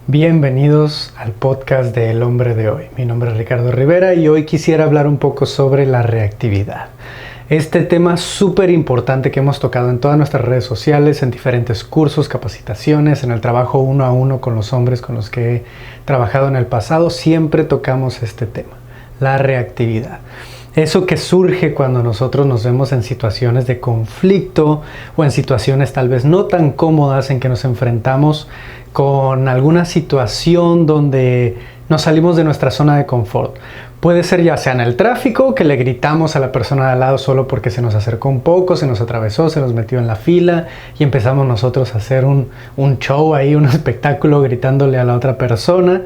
Bienvenidos al podcast de El Hombre de Hoy. Mi nombre es Ricardo Rivera y hoy quisiera hablar un poco sobre la reactividad. Este tema súper importante que hemos tocado en todas nuestras redes sociales, en diferentes cursos, capacitaciones, en el trabajo uno a uno con los hombres con los que he trabajado en el pasado, siempre tocamos este tema, la reactividad. Eso que surge cuando nosotros nos vemos en situaciones de conflicto o en situaciones tal vez no tan cómodas en que nos enfrentamos con alguna situación donde nos salimos de nuestra zona de confort. Puede ser ya sea en el tráfico, que le gritamos a la persona de al lado solo porque se nos acercó un poco, se nos atravesó, se nos metió en la fila y empezamos nosotros a hacer un show ahí, un espectáculo gritándole a la otra persona.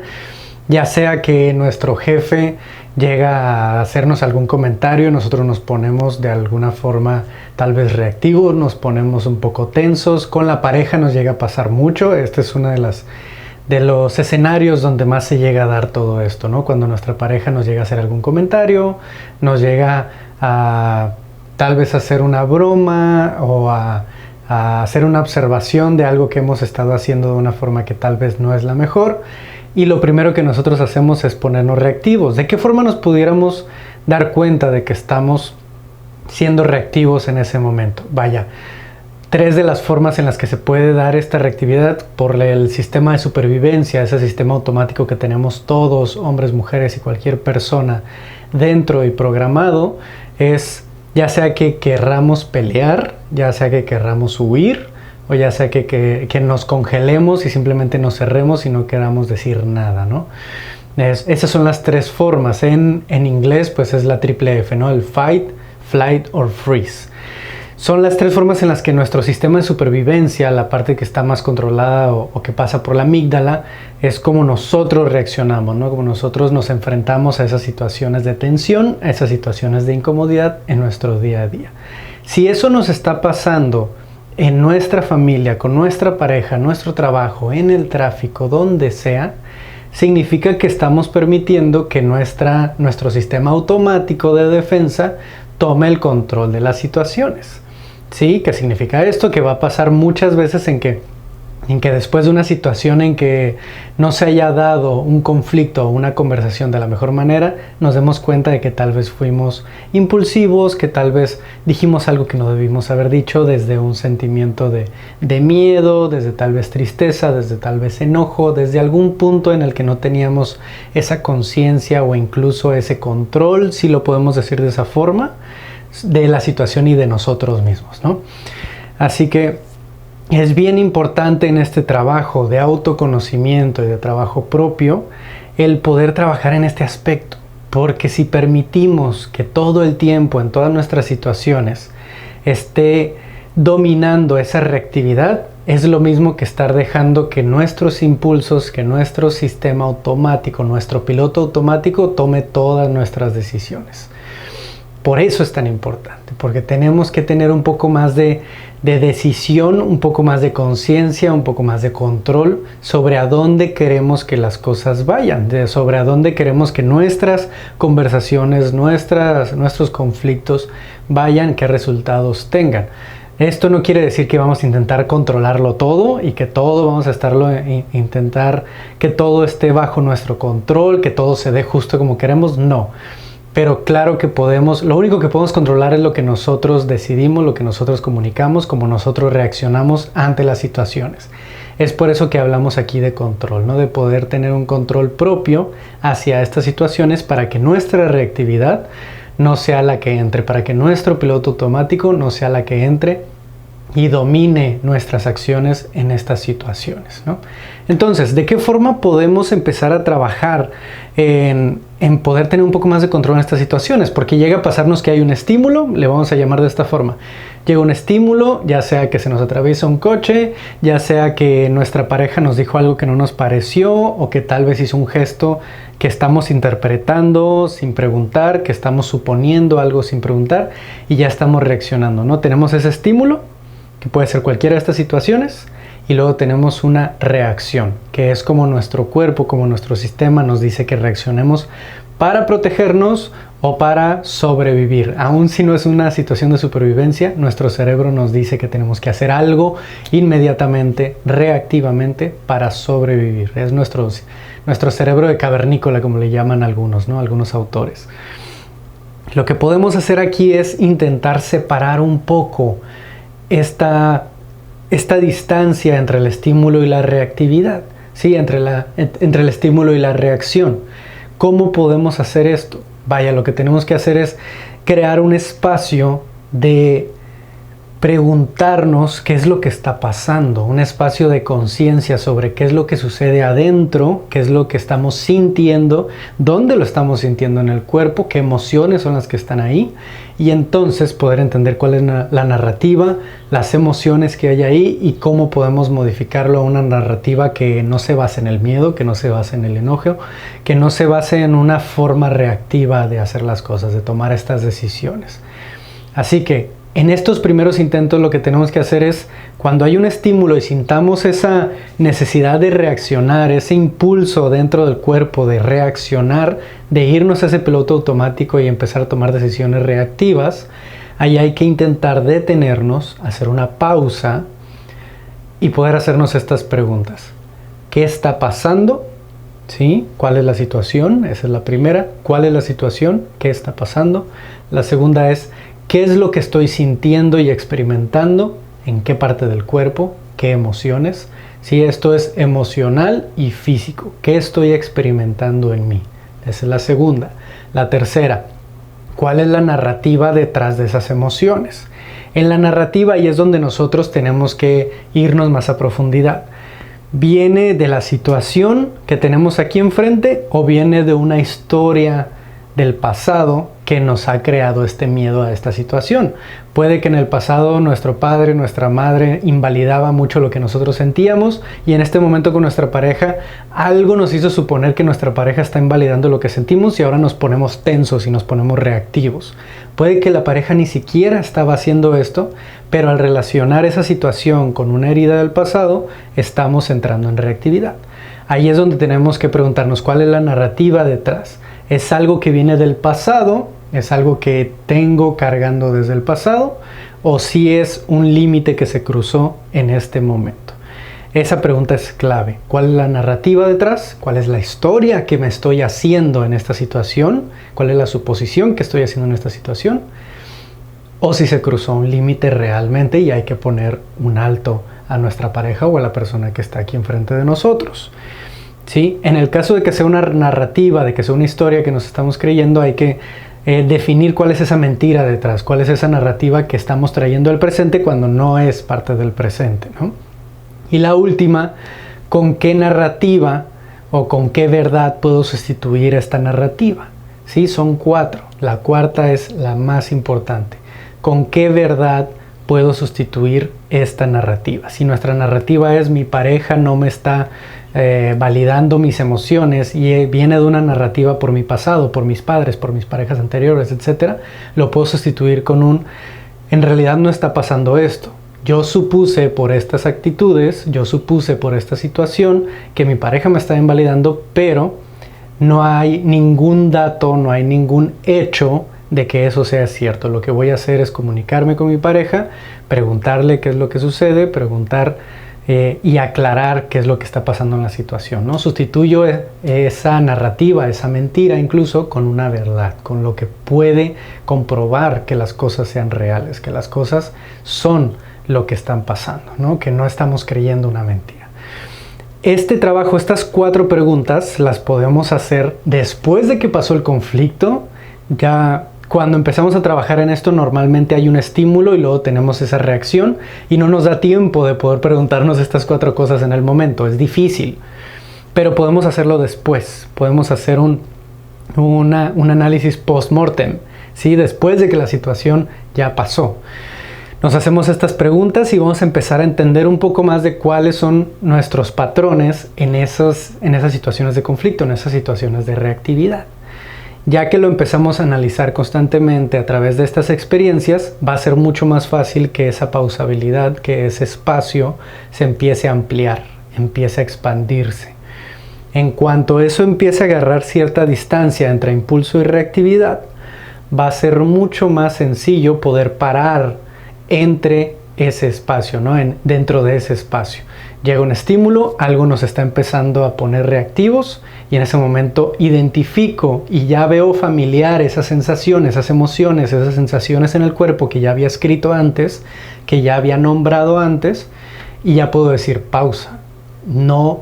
Ya sea que nuestro jefe llega a hacernos algún comentario, nosotros nos ponemos de alguna forma tal vez reactivos, nos ponemos un poco tensos. Con la pareja nos llega a pasar mucho. Este es uno de los escenarios donde más se llega a dar todo esto, ¿no? Cuando nuestra pareja nos llega a hacer algún comentario, nos llega a tal vez hacer una broma o a hacer una observación de algo que hemos estado haciendo de una forma que tal vez no es la mejor. Y lo primero que nosotros hacemos es ponernos reactivos. ¿De qué forma nos pudiéramos dar cuenta de que estamos siendo reactivos en ese momento? Vaya, 3 de las formas en las que se puede dar esta reactividad: por el sistema de supervivencia, ese sistema automático que tenemos todos, hombres, mujeres y cualquier persona dentro y programado, es ya sea que querramos pelear, ya sea que querramos huir, o ya sea que nos congelemos y simplemente nos cerremos y no queramos decir nada, ¿no? Esas son las 3 formas. En inglés pues es la triple F, ¿no? El fight, flight or freeze. Son las 3 formas en las que nuestro sistema de supervivencia, la parte que está más controlada o que pasa por la amígdala, es como nosotros reaccionamos, ¿no? Como nosotros nos enfrentamos a esas situaciones de tensión, a esas situaciones de incomodidad en nuestro día a día. Si eso nos está pasando en nuestra familia, con nuestra pareja, nuestro trabajo, en el tráfico, donde sea, significa que estamos permitiendo que nuestro sistema automático de defensa tome el control de las situaciones. ¿Sí? ¿Qué significa esto? Que va a pasar muchas veces en que después de una situación en que no se haya dado un conflicto o una conversación de la mejor manera, nos demos cuenta de que tal vez fuimos impulsivos, que tal vez dijimos algo que no debimos haber dicho desde un sentimiento de miedo, desde tal vez tristeza, desde tal vez enojo, desde algún punto en el que no teníamos esa conciencia o incluso ese control, si lo podemos decir de esa forma, de la situación y de nosotros mismos, ¿no? Así que es bien importante en este trabajo de autoconocimiento y de trabajo propio el poder trabajar en este aspecto, porque si permitimos que todo el tiempo en todas nuestras situaciones esté dominando esa reactividad, es lo mismo que estar dejando que nuestros impulsos, que nuestro sistema automático, nuestro piloto automático tome todas nuestras decisiones. Por eso es tan importante, porque tenemos que tener un poco más de decisión, un poco más de conciencia, un poco más de control sobre a dónde queremos que las cosas vayan, sobre a dónde queremos que nuestras conversaciones, nuestros conflictos vayan, qué resultados tengan. Esto no quiere decir que vamos a intentar controlarlo todo y que todo vamos a intentar que todo esté bajo nuestro control, que todo se dé justo como queremos, no. Pero claro que lo único que podemos controlar es lo que nosotros decidimos, lo que nosotros comunicamos, cómo nosotros reaccionamos ante las situaciones. Es por eso que hablamos aquí de control, ¿no? De poder tener un control propio hacia estas situaciones para que nuestra reactividad no sea la que entre, para que nuestro piloto automático no sea la que entre y domine nuestras acciones en estas situaciones, ¿no? Entonces, ¿de qué forma podemos empezar a trabajar en poder tener un poco más de control en estas situaciones? Porque llega a pasarnos que hay un estímulo, le vamos a llamar de esta forma. Llega un estímulo, ya sea que se nos atraviesa un coche, ya sea que nuestra pareja nos dijo algo que no nos pareció, o que tal vez hizo un gesto que estamos interpretando sin preguntar, que estamos suponiendo algo sin preguntar, y ya estamos reaccionando, ¿no? Tenemos ese estímulo, que puede ser cualquiera de estas situaciones, y luego tenemos una reacción, que es como nuestro cuerpo, como nuestro sistema nos dice que reaccionemos para protegernos o para sobrevivir. Aun si no es una situación de supervivencia, nuestro cerebro nos dice que tenemos que hacer algo inmediatamente, reactivamente, para sobrevivir. Es nuestro cerebro de cavernícola, como le llaman algunos, ¿no? Algunos autores. Lo que podemos hacer aquí es intentar separar un poco esta distancia entre el estímulo y la reactividad, ¿sí? Entre el estímulo y la reacción. ¿Cómo podemos hacer esto? Vaya, lo que tenemos que hacer es crear un espacio de preguntarnos qué es lo que está pasando, un espacio de conciencia sobre qué es lo que sucede adentro, qué es lo que estamos sintiendo, dónde lo estamos sintiendo en el cuerpo, qué emociones son las que están ahí, y entonces poder entender cuál es la narrativa, las emociones que hay ahí y cómo podemos modificarlo a una narrativa que no se base en el miedo, que no se base en el enojo, que no se base en una forma reactiva de hacer las cosas, de tomar estas decisiones. Así que en estos primeros intentos lo que tenemos que hacer es, cuando hay un estímulo y sintamos esa necesidad de reaccionar, ese impulso dentro del cuerpo de reaccionar, de irnos a ese piloto automático y empezar a tomar decisiones reactivas, ahí hay que intentar detenernos, hacer una pausa y poder hacernos estas preguntas. ¿Qué está pasando? ¿Sí? ¿Cuál es la situación? Esa es la primera. ¿Cuál es la situación? ¿Qué está pasando? La segunda es, ¿qué es lo que estoy sintiendo y experimentando? ¿En qué parte del cuerpo? ¿Qué emociones? Sí, esto es emocional y físico. ¿Qué estoy experimentando en mí? Esa es la segunda. La tercera, ¿cuál es la narrativa detrás de esas emociones? En la narrativa ahí es donde nosotros tenemos que irnos más a profundidad. ¿Viene de la situación que tenemos aquí enfrente o viene de una historia del pasado que nos ha creado este miedo a esta situación? Puede que en el pasado nuestro padre, nuestra madre invalidaba mucho lo que nosotros sentíamos y en este momento con nuestra pareja algo nos hizo suponer que nuestra pareja está invalidando lo que sentimos y ahora nos ponemos tensos y nos ponemos reactivos. Puede que la pareja ni siquiera estaba haciendo esto, pero al relacionar esa situación con una herida del pasado, estamos entrando en reactividad. Ahí es donde tenemos que preguntarnos cuál es la narrativa detrás. ¿Es algo que viene del pasado? ¿Es algo que tengo cargando desde el pasado? ¿O si es un límite que se cruzó en este momento? Esa pregunta es clave. ¿Cuál es la narrativa detrás? ¿Cuál es la historia que me estoy haciendo en esta situación? ¿Cuál es la suposición que estoy haciendo en esta situación? O si se cruzó un límite realmente y hay que poner un alto a nuestra pareja o a la persona que está aquí enfrente de nosotros. ¿Sí? En el caso de que sea una narrativa, de que sea una historia que nos estamos creyendo, hay que definir cuál es esa mentira detrás, cuál es esa narrativa que estamos trayendo al presente cuando no es parte del presente, ¿no? Y la última, ¿con qué narrativa o con qué verdad puedo sustituir esta narrativa? ¿Sí? Son 4. La cuarta es la más importante. ¿Con qué verdad puedo sustituir esta narrativa? Si nuestra narrativa es mi pareja no me está validando mis emociones y viene de una narrativa por mi pasado, por mis padres, por mis parejas anteriores, etc., lo puedo sustituir con en realidad no está pasando esto. Yo supuse por estas actitudes, yo supuse por esta situación que mi pareja me está invalidando, pero no hay ningún dato, no hay ningún hecho de que eso sea cierto. Lo que voy a hacer es comunicarme con mi pareja, preguntarle qué es lo que sucede, preguntar y aclarar qué es lo que está pasando en la situación, ¿no? Sustituyo esa narrativa, esa mentira incluso con una verdad, con lo que puede comprobar que las cosas sean reales, que las cosas son lo que están pasando, ¿no? Que no estamos creyendo una mentira. Este trabajo, estas 4 preguntas las podemos hacer después de que pasó el conflicto. Ya cuando empezamos a trabajar en esto normalmente hay un estímulo y luego tenemos esa reacción y no nos da tiempo de poder preguntarnos estas 4 cosas en el momento. Es difícil, pero podemos hacerlo después. Podemos hacer un análisis post-mortem, ¿sí? Después de que la situación ya pasó. Nos hacemos estas preguntas y vamos a empezar a entender un poco más de cuáles son nuestros patrones en esas situaciones de conflicto, en esas situaciones de reactividad. Ya que lo empezamos a analizar constantemente a través de estas experiencias, va a ser mucho más fácil que esa pausabilidad, que ese espacio se empiece a ampliar, empiece a expandirse. En cuanto eso empiece a agarrar cierta distancia entre impulso y reactividad, va a ser mucho más sencillo poder parar entre ese espacio, ¿no? Dentro de ese espacio. Llega un estímulo, algo nos está empezando a poner reactivos y en ese momento identifico y ya veo familiar esas sensaciones, esas emociones, esas sensaciones en el cuerpo que ya había escrito antes, que ya había nombrado antes y ya puedo decir pausa. No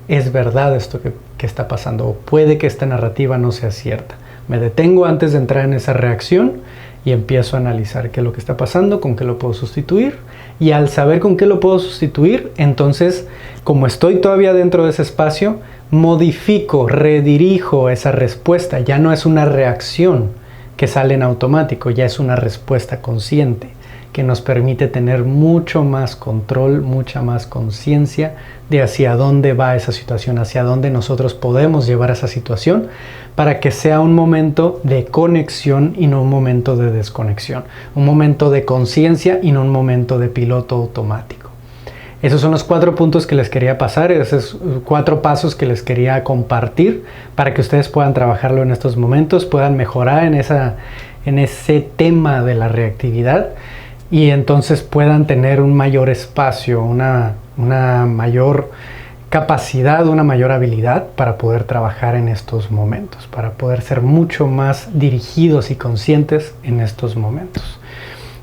es verdad esto que está pasando o puede que esta narrativa no sea cierta. Me detengo antes de entrar en esa reacción y empiezo a analizar qué es lo que está pasando, con qué lo puedo sustituir. Y al saber con qué lo puedo sustituir, entonces, como estoy todavía dentro de ese espacio, modifico, redirijo esa respuesta. Ya no es una reacción que sale en automático, ya es una respuesta consciente que nos permite tener mucho más control, mucha más conciencia de hacia dónde va esa situación, hacia dónde nosotros podemos llevar esa situación para que sea un momento de conexión y no un momento de desconexión, un momento de conciencia y no un momento de piloto automático. Esos son los 4 puntos que les quería pasar, esos 4 pasos que les quería compartir para que ustedes puedan trabajarlo en estos momentos, puedan mejorar en ese tema de la reactividad y entonces puedan tener un mayor espacio, una mayor capacidad, una mayor habilidad para poder trabajar en estos momentos, para poder ser mucho más dirigidos y conscientes en estos momentos.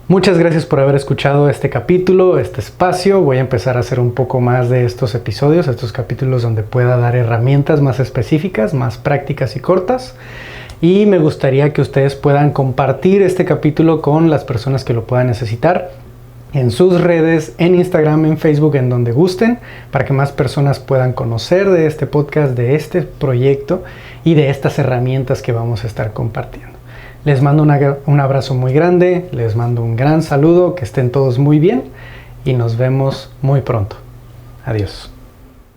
Muchas gracias por haber escuchado este capítulo, este espacio. Voy a empezar a hacer un poco más de estos episodios, estos capítulos donde pueda dar herramientas más específicas, más prácticas y cortas. Y me gustaría que ustedes puedan compartir este capítulo con las personas que lo puedan necesitar en sus redes, en Instagram, en Facebook, en donde gusten, para que más personas puedan conocer de este podcast, de este proyecto y de estas herramientas que vamos a estar compartiendo. Les mando un abrazo muy grande, les mando un gran saludo, que estén todos muy bien y nos vemos muy pronto. Adiós.